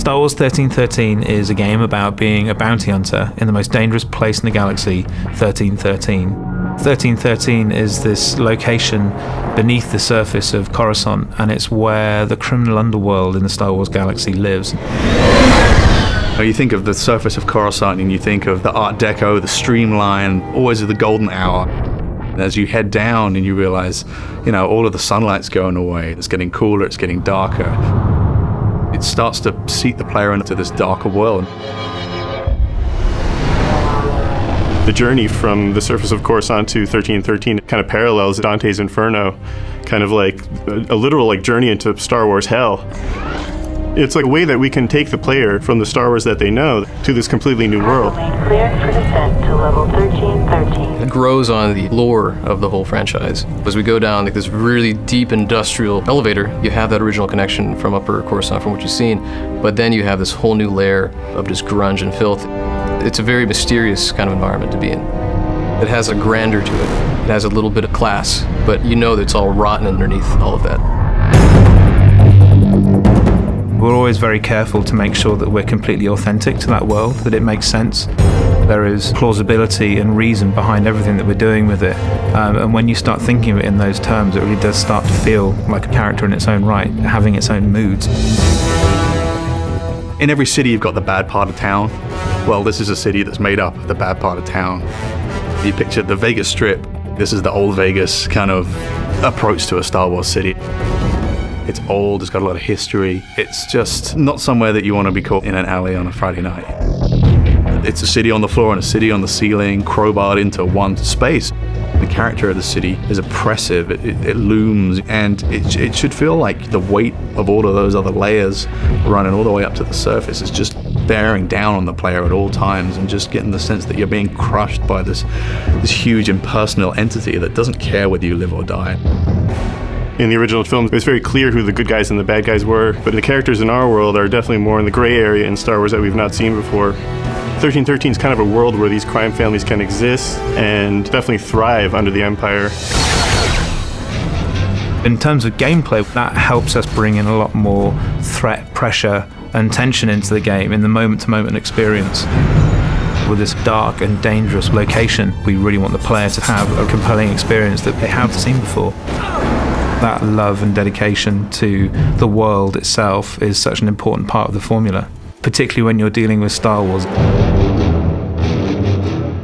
Star Wars 1313 is a game about being a bounty hunter in the most dangerous place in the galaxy, 1313. 1313 is this location beneath the surface of Coruscant, and it's where the criminal underworld in the Star Wars galaxy lives. You think of the surface of Coruscant and you think of the Art Deco, the streamline, always at the golden hour. As you head down and you realize, all of the sunlight's going away, it's getting cooler, it's getting darker. It starts to seat the player into this darker world. The journey from the surface of Coruscant to 1313 kind of parallels Dante's Inferno, kind of like a literal journey into Star Wars hell. It's like a way that we can take the player from the Star Wars that they know to this completely new world. Cleared for descent to level 1313. It grows on the lore of the whole franchise. As we go down this really deep industrial elevator, you have that original connection from Upper Coruscant from what you've seen, but then you have this whole new layer of just grunge and filth. It's a very mysterious kind of environment to be in. It has a grandeur to it. It has a little bit of class, but you know that it's all rotten underneath all of that. We're always very careful to make sure that we're completely authentic to that world, that it makes sense. There is plausibility and reason behind everything that we're doing with it. And when you start thinking of it in those terms, it really does start to feel like a character in its own right, having its own moods. In every city you've got the bad part of town. Well, this is a city that's made up of the bad part of town. You picture the Vegas Strip. This is the old Vegas kind of approach to a Star Wars city. It's old, it's got a lot of history. It's just not somewhere that you want to be caught in an alley on a Friday night. It's a city on the floor and a city on the ceiling, crowbarred into one space. The character of the city is oppressive, it looms, and it should feel like the weight of all of those other layers running all the way up to the surface is just bearing down on the player at all times, and just getting the sense that you're being crushed by this huge impersonal entity that doesn't care whether you live or die. In the original film, it was very clear who the good guys and the bad guys were, but the characters in our world are definitely more in the gray area in Star Wars that we've not seen before. 1313 is kind of a world where these crime families can exist and definitely thrive under the Empire. In terms of gameplay, that helps us bring in a lot more threat, pressure, and tension into the game in the moment-to-moment experience. With this dark and dangerous location, we really want the player to have a compelling experience that they haven't seen before. That love and dedication to the world itself is such an important part of the formula, particularly when you're dealing with Star Wars.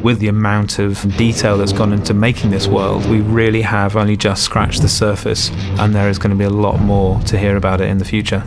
With the amount of detail that's gone into making this world, we really have only just scratched the surface, and there is going to be a lot more to hear about it in the future.